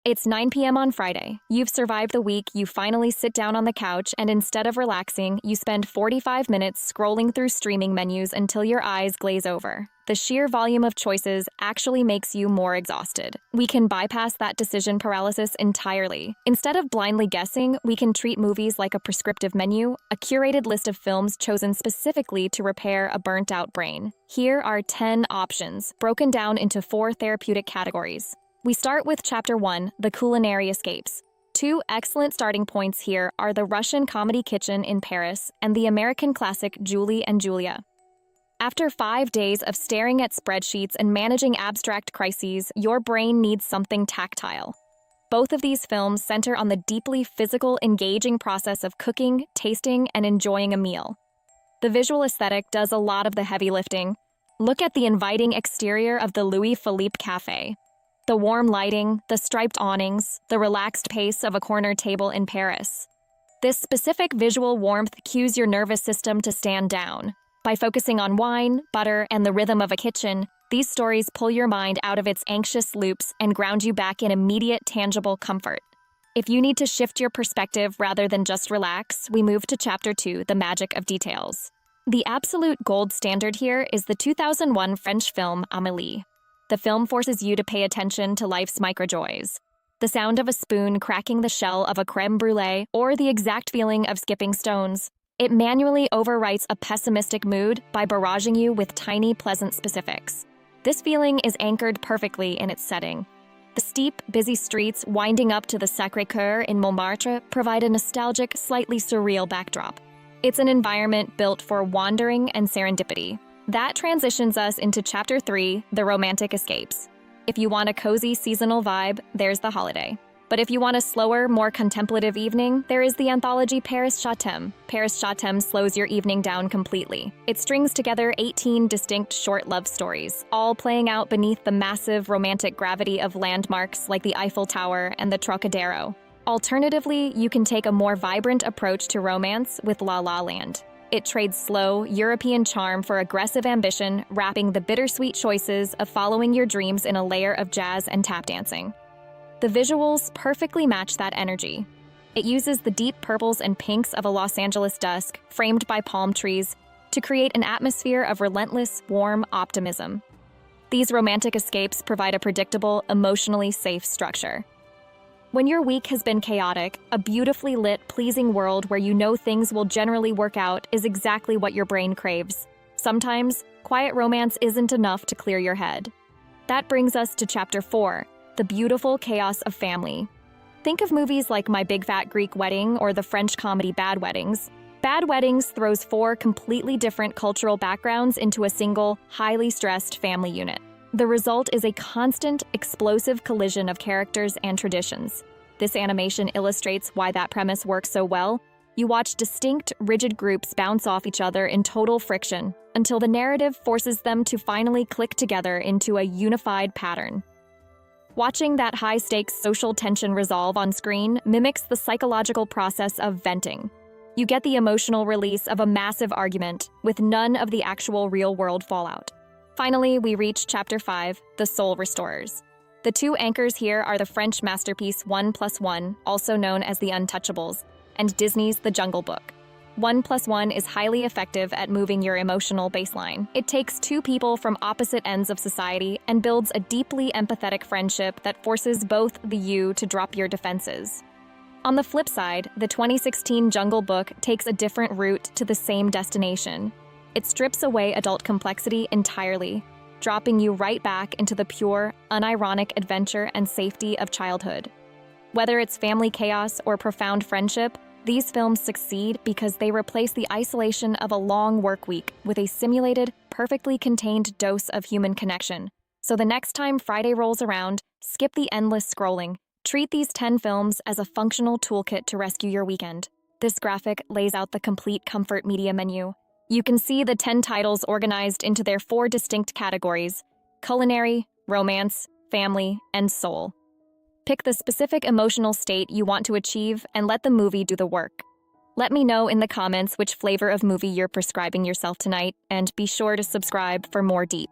It's 9 p.m. on Friday. You've survived the week, you finally sit down on the couch, and instead of relaxing, you spend 45 minutes scrolling through streaming menus until your eyes glaze over. The sheer volume of choices actually makes you more exhausted. We can bypass that decision paralysis entirely. Instead of blindly guessing, we can treat movies like a prescriptive menu, a curated list of films chosen specifically to repair a burnt-out brain. Here are 10 options, broken down into 4 therapeutic categories. We start with Chapter 1, The Culinary Escapes. 2 excellent starting points here are the Russian comedy Kitchen in Paris and the American classic Julie and Julia. After 5 days of staring at spreadsheets and managing abstract crises, your brain needs something tactile. Both of these films center on the deeply physical, engaging process of cooking, tasting, and enjoying a meal. The visual aesthetic does a lot of the heavy lifting. Look at the inviting exterior of the Louis Philippe Café. The warm lighting, the striped awnings, the relaxed pace of a corner table in Paris. This specific visual warmth cues your nervous system to stand down. By focusing on wine, butter, and the rhythm of a kitchen, these stories pull your mind out of its anxious loops and ground you back in immediate, tangible comfort. If you need to shift your perspective rather than just relax, we move to Chapter 2, The Magic of Details. The absolute gold standard here is the 2001 French film Amélie. The film forces you to pay attention to life's microjoys. The sound of a spoon cracking the shell of a crème brûlée or the exact feeling of skipping stones. It manually overwrites a pessimistic mood by barraging you with tiny, pleasant specifics. This feeling is anchored perfectly in its setting. The steep, busy streets winding up to the Sacré-Cœur in Montmartre provide a nostalgic, slightly surreal backdrop. It's an environment built for wandering and serendipity. That transitions us into Chapter 3, The Romantic Escapes. If you want a cozy seasonal vibe, there's The Holiday. But if you want a slower, more contemplative evening, there is the anthology Paris Chatham. Paris Chatham slows your evening down completely. It strings together 18 distinct short love stories, all playing out beneath the massive romantic gravity of landmarks like the Eiffel Tower and the Trocadero. Alternatively, you can take a more vibrant approach to romance with La La Land. It trades slow, European charm for aggressive ambition, wrapping the bittersweet choices of following your dreams in a layer of jazz and tap dancing. The visuals perfectly match that energy. It uses the deep purples and pinks of a Los Angeles dusk, framed by palm trees, to create an atmosphere of relentless, warm optimism. These romantic escapes provide a predictable, emotionally safe structure. When your week has been chaotic, a beautifully lit, pleasing world where you know things will generally work out is exactly what your brain craves. Sometimes, quiet romance isn't enough to clear your head. That brings us to Chapter 4, The Beautiful Chaos of Family. Think of movies like My Big Fat Greek Wedding or the French comedy Bad Weddings. Bad Weddings throws 4 completely different cultural backgrounds into a single, highly stressed family unit. The result is a constant, explosive collision of characters and traditions. This animation illustrates why that premise works so well. You watch distinct, rigid groups bounce off each other in total friction, until the narrative forces them to finally click together into a unified pattern. Watching that high-stakes social tension resolve on screen mimics the psychological process of venting. You get the emotional release of a massive argument, with none of the actual real-world fallout. Finally, we reach Chapter 5, The Soul Restorers. The 2 anchors here are the French masterpiece 1+1, also known as The Untouchables, and Disney's The Jungle Book. 1+1 is highly effective at moving your emotional baseline. It takes 2 people from opposite ends of society and builds a deeply empathetic friendship that forces both the you to drop your defenses. On the flip side, the 2016 Jungle Book takes a different route to the same destination. It strips away adult complexity entirely, dropping you right back into the pure, unironic adventure and safety of childhood. Whether it's family chaos or profound friendship, these films succeed because they replace the isolation of a long work week with a simulated, perfectly contained dose of human connection. So the next time Friday rolls around, skip the endless scrolling. Treat these 10 films as a functional toolkit to rescue your weekend. This graphic lays out the complete comfort media menu. You can see the 10 titles organized into their 4 distinct categories: culinary, romance, family, and soul. Pick the specific emotional state you want to achieve and let the movie do the work. Let me know in the comments which flavor of movie you're prescribing yourself tonight, and be sure to subscribe for more deep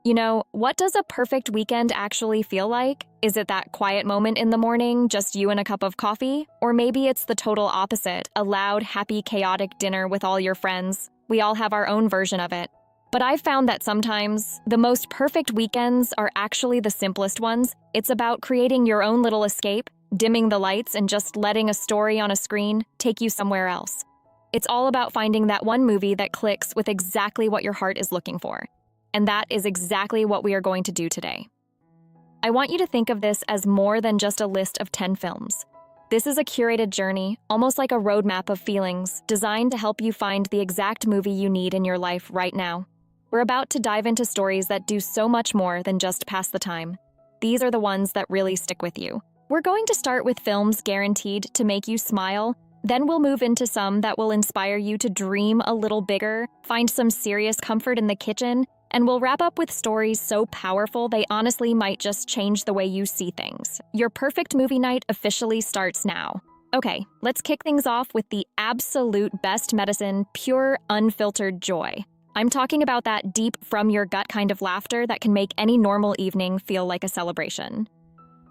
You know, what does a perfect weekend actually feel like? Is it that quiet moment in the morning, just you and a cup of coffee? Or maybe it's the total opposite, a loud, happy, chaotic dinner with all your friends. We all have our own version of it. But I've found that sometimes the most perfect weekends are actually the simplest ones. It's about creating your own little escape, dimming the lights, and just letting a story on a screen take you somewhere else. It's all about finding that one movie that clicks with exactly what your heart is looking for. And that is exactly what we are going to do today. I want you to think of this as more than just a list of 10 films. This is a curated journey, almost like a roadmap of feelings, designed to help you find the exact movie you need in your life right now. We're about to dive into stories that do so much more than just pass the time. These are the ones that really stick with you. We're going to start with films guaranteed to make you smile. Then we'll move into some that will inspire you to dream a little bigger, find some serious comfort in the kitchen, and we'll wrap up with stories so powerful they honestly might just change the way you see things. Your perfect movie night officially starts now. Okay, let's kick things off with the absolute best medicine, pure, unfiltered joy. I'm talking about that deep from your gut kind of laughter that can make any normal evening feel like a celebration.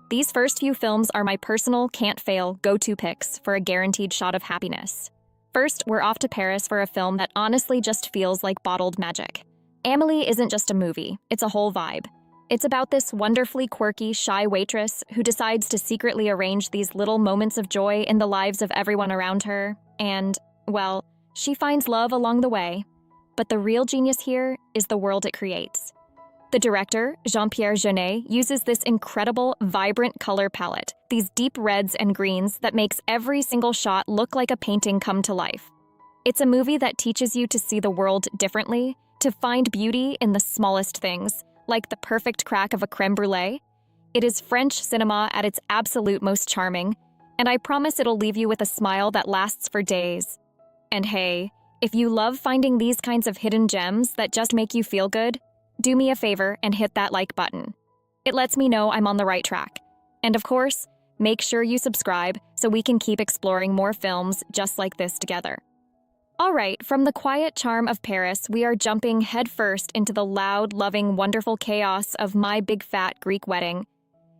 These first few films are my personal can't-fail go-to picks for a guaranteed shot of happiness. First, we're off to Paris for a film that honestly just feels like bottled magic. Amélie isn't just a movie, it's a whole vibe. It's about this wonderfully quirky, shy waitress who decides to secretly arrange these little moments of joy in the lives of everyone around her, and, well, she finds love along the way. But the real genius here is the world it creates. The director, Jean-Pierre Jeunet, uses this incredible, vibrant color palette, these deep reds and greens that makes every single shot look like a painting come to life. It's a movie that teaches you to see the world differently, to find beauty in the smallest things, like the perfect crack of a crème brûlée. It is French cinema at its absolute most charming, and I promise it'll leave you with a smile that lasts for days. And hey, if you love finding these kinds of hidden gems that just make you feel good, do me a favor and hit that like button. It lets me know I'm on the right track. And of course, make sure you subscribe so we can keep exploring more films just like this together. All right, from the quiet charm of Paris, we are jumping headfirst into the loud, loving, wonderful chaos of My Big Fat Greek Wedding.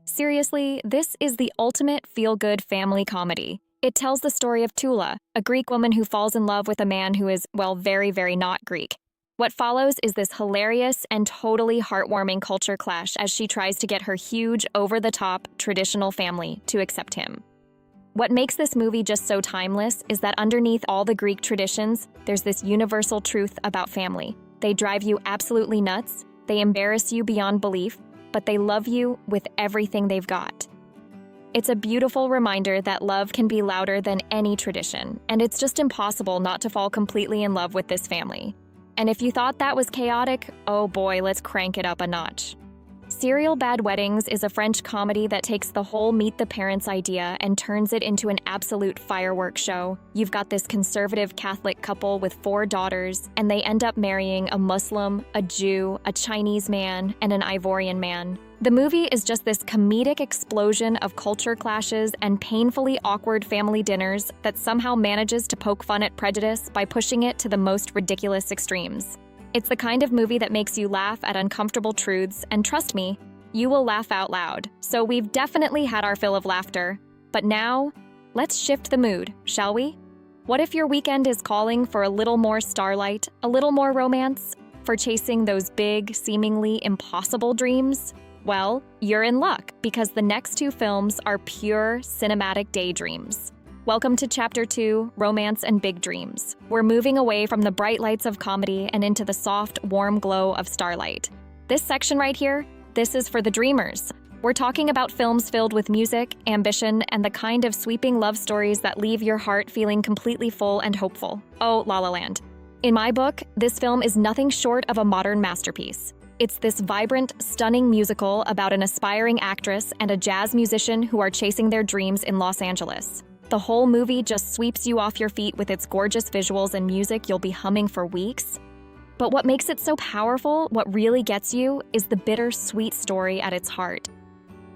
Seriously, this is the ultimate feel-good family comedy. It tells the story of Tula, a Greek woman who falls in love with a man who is, well, very, very not Greek. What follows is this hilarious and totally heartwarming culture clash as she tries to get her huge, over-the-top, traditional family to accept him. What makes this movie just so timeless is that underneath all the Greek traditions, there's this universal truth about family. They drive you absolutely nuts, they embarrass you beyond belief, but they love you with everything they've got. It's a beautiful reminder that love can be louder than any tradition, and it's just impossible not to fall completely in love with this family. And if you thought that was chaotic, oh boy, let's crank it up a notch. Serial Bad Weddings is a French comedy that takes the whole Meet the Parents idea and turns it into an absolute fireworks show. You've got this conservative Catholic couple with 4 daughters, and they end up marrying a Muslim, a Jew, a Chinese man, and an Ivorian man. The movie is just this comedic explosion of culture clashes and painfully awkward family dinners that somehow manages to poke fun at prejudice by pushing it to the most ridiculous extremes. It's the kind of movie that makes you laugh at uncomfortable truths, and trust me, you will laugh out loud. So we've definitely had our fill of laughter. But now, let's shift the mood, shall we? What if your weekend is calling for a little more starlight, a little more romance, for chasing those big, seemingly impossible dreams? Well, you're in luck, because the next 2 films are pure cinematic daydreams. Welcome to Chapter 2, Romance and Big Dreams. We're moving away from the bright lights of comedy and into the soft, warm glow of starlight. This section right here, this is for the dreamers. We're talking about films filled with music, ambition, and the kind of sweeping love stories that leave your heart feeling completely full and hopeful. Oh, La La Land. In my book, this film is nothing short of a modern masterpiece. It's this vibrant, stunning musical about an aspiring actress and a jazz musician who are chasing their dreams in Los Angeles. The whole movie just sweeps you off your feet with its gorgeous visuals and music you'll be humming for weeks. But what makes it so powerful, what really gets you, is the bittersweet story at its heart.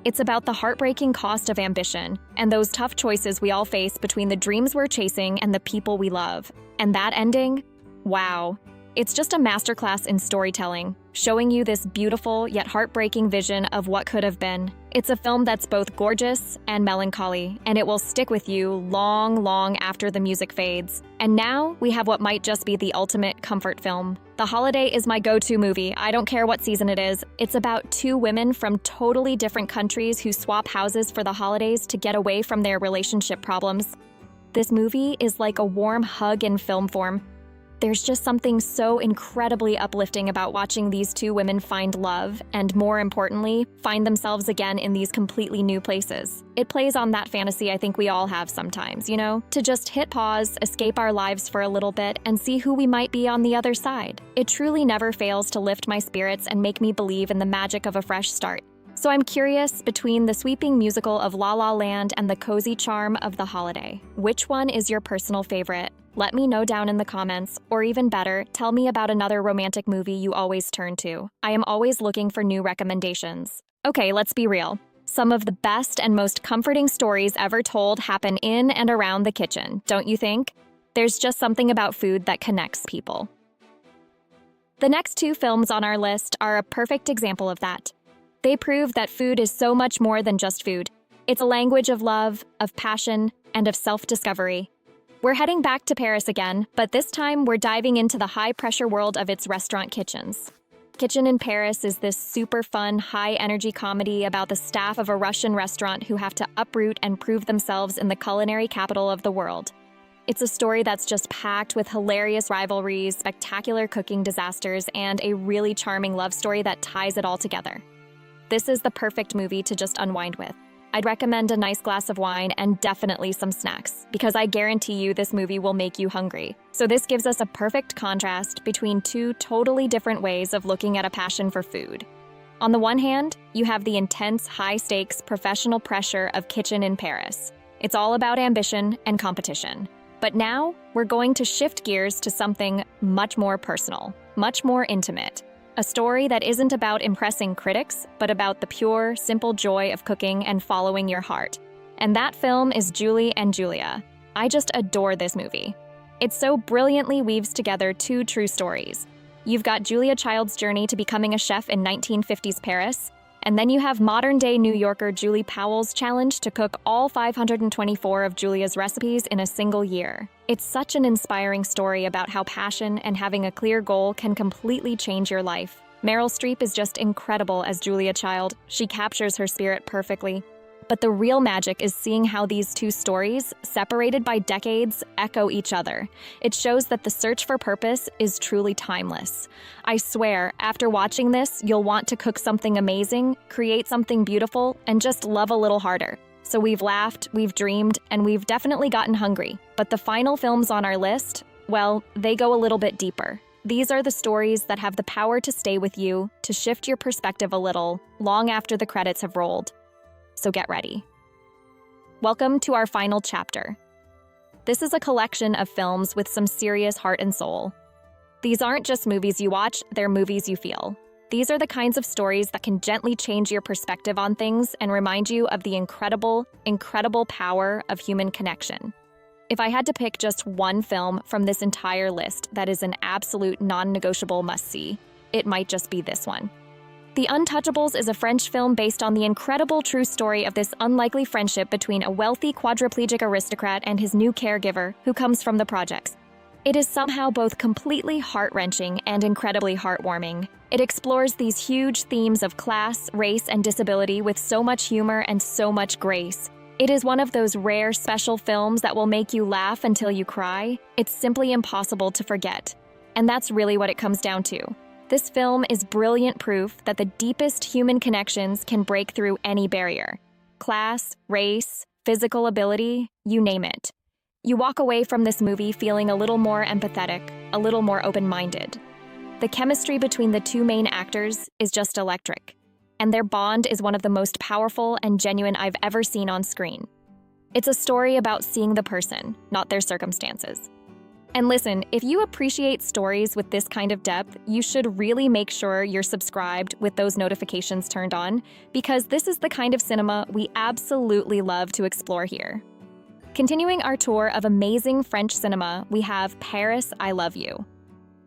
It's about the heartbreaking cost of ambition and those tough choices we all face between the dreams we're chasing and the people we love. And that ending? Wow. It's just a masterclass in storytelling, showing you this beautiful yet heartbreaking vision of what could have been. It's a film that's both gorgeous and melancholy, and it will stick with you long, long after the music fades. And now we have what might just be the ultimate comfort film. The Holiday is my go-to movie. I don't care what season it is. It's about two women from totally different countries who swap houses for the holidays to get away from their relationship problems. This movie is like a warm hug in film form. There's just something so incredibly uplifting about watching these two women find love and, more importantly, find themselves again in these completely new places. It plays on that fantasy I think we all have sometimes, to just hit pause, escape our lives for a little bit, and see who we might be on the other side. It truly never fails to lift my spirits and make me believe in the magic of a fresh start. So I'm curious, between the sweeping musical of La La Land and the cozy charm of The Holiday, which one is your personal favorite? Let me know down in the comments, or even better, tell me about another romantic movie you always turn to. I am always looking for new recommendations. Okay, let's be real. Some of the best and most comforting stories ever told happen in and around the kitchen, don't you think? There's just something about food that connects people. The next two films on our list are a perfect example of that. They prove that food is so much more than just food. It's a language of love, of passion, and of self-discovery. We're heading back to Paris again, but this time we're diving into the high-pressure world of its restaurant kitchens. Kitchen in Paris is this super fun, high-energy comedy about the staff of a Russian restaurant who have to uproot and prove themselves in the culinary capital of the world. It's a story that's just packed with hilarious rivalries, spectacular cooking disasters, and a really charming love story that ties it all together. This is the perfect movie to just unwind with. I'd recommend a nice glass of wine and definitely some snacks, because I guarantee you this movie will make you hungry. So this gives us a perfect contrast between two totally different ways of looking at a passion for food. On the one hand, you have the intense, high-stakes, professional pressure of Kitchen in Paris. It's all about ambition and competition. But now, we're going to shift gears to something much more personal, much more intimate. A story that isn't about impressing critics, but about the pure, simple joy of cooking and following your heart. And that film is Julie and Julia. I just adore this movie. It so brilliantly weaves together two true stories. You've got Julia Child's journey to becoming a chef in 1950s Paris, and then you have modern-day New Yorker Julie Powell's challenge to cook all 524 of Julia's recipes in a single year. It's such an inspiring story about how passion and having a clear goal can completely change your life. Meryl Streep is just incredible as Julia Child. She captures her spirit perfectly. But the real magic is seeing how these two stories, separated by decades, echo each other. It shows that the search for purpose is truly timeless. I swear, after watching this, you'll want to cook something amazing, create something beautiful, and just love a little harder. So we've laughed, we've dreamed, and we've definitely gotten hungry. But the final films on our list, well, they go a little bit deeper. These are the stories that have the power to stay with you, to shift your perspective a little, long after the credits have rolled. So get ready. Welcome to our final chapter. This is a collection of films with some serious heart and soul. These aren't just movies you watch, they're movies you feel. These are the kinds of stories that can gently change your perspective on things and remind you of the incredible, incredible power of human connection. If I had to pick just one film from this entire list that is an absolute non-negotiable must-see, it might just be this one. The Intouchables is a French film based on the incredible true story of this unlikely friendship between a wealthy quadriplegic aristocrat and his new caregiver who comes from the projects. It is somehow both completely heart-wrenching and incredibly heartwarming. It explores these huge themes of class, race, and disability with so much humor and so much grace. It is one of those rare, special films that will make you laugh until you cry. It's simply impossible to forget. And that's really what it comes down to. This film is brilliant proof that the deepest human connections can break through any barrier. Class, race, physical ability, you name it. You walk away from this movie feeling a little more empathetic, a little more open-minded. The chemistry between the two main actors is just electric, and their bond is one of the most powerful and genuine I've ever seen on screen. It's a story about seeing the person, not their circumstances. And listen, if you appreciate stories with this kind of depth, you should really make sure you're subscribed with those notifications turned on, because this is the kind of cinema we absolutely love to explore here. Continuing our tour of amazing French cinema, we have Paris, I Love You.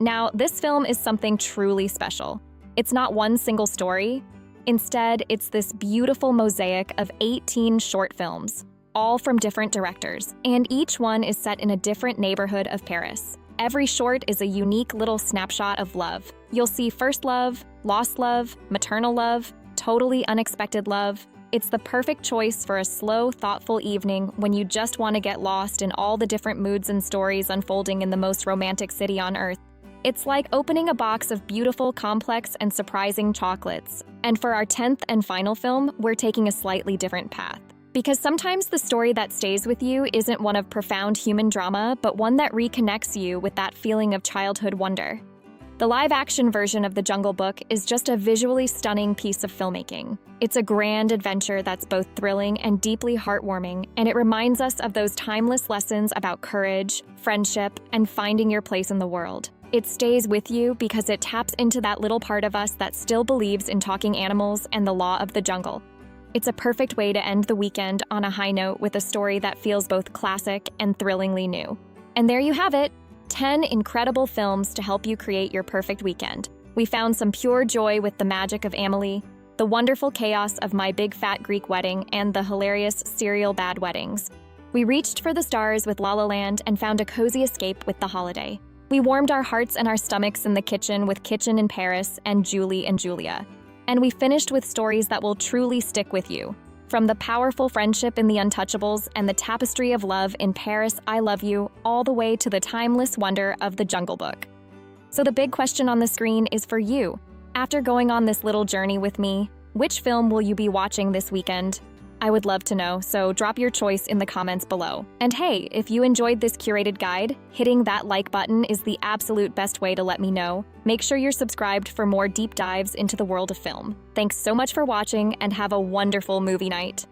Now, this film is something truly special. It's not one single story. Instead, it's this beautiful mosaic of 18 short films, all from different directors, and each one is set in a different neighborhood of Paris. Every short is a unique little snapshot of love. You'll see first love, lost love, maternal love, totally unexpected love. It's the perfect choice for a slow, thoughtful evening when you just want to get lost in all the different moods and stories unfolding in the most romantic city on earth. It's like opening a box of beautiful, complex, and surprising chocolates. And for our 10th and final film, we're taking a slightly different path. Because sometimes the story that stays with you isn't one of profound human drama, but one that reconnects you with that feeling of childhood wonder. The live-action version of The Jungle Book is just a visually stunning piece of filmmaking. It's a grand adventure that's both thrilling and deeply heartwarming, and it reminds us of those timeless lessons about courage, friendship, and finding your place in the world. It stays with you because it taps into that little part of us that still believes in talking animals and the law of the jungle. It's a perfect way to end the weekend on a high note with a story that feels both classic and thrillingly new. And there you have it, 10 incredible films to help you create your perfect weekend. We found some pure joy with the magic of Amélie, the wonderful chaos of My Big Fat Greek Wedding, and the hilarious Serial Bad Weddings. We reached for the stars with La La Land and found a cozy escape with The Holiday. We warmed our hearts and our stomachs in the kitchen with Kitchen in Paris and Julie and Julia. And we finished with stories that will truly stick with you. From the powerful friendship in The Intouchables and the tapestry of love in Paris, I Love You, all the way to the timeless wonder of The Jungle Book. So the big question on the screen is for you. After going on this little journey with me, which film will you be watching this weekend? I would love to know, so drop your choice in the comments below. And hey, if you enjoyed this curated guide, hitting that like button is the absolute best way to let me know. Make sure you're subscribed for more deep dives into the world of film. Thanks so much for watching and have a wonderful movie night.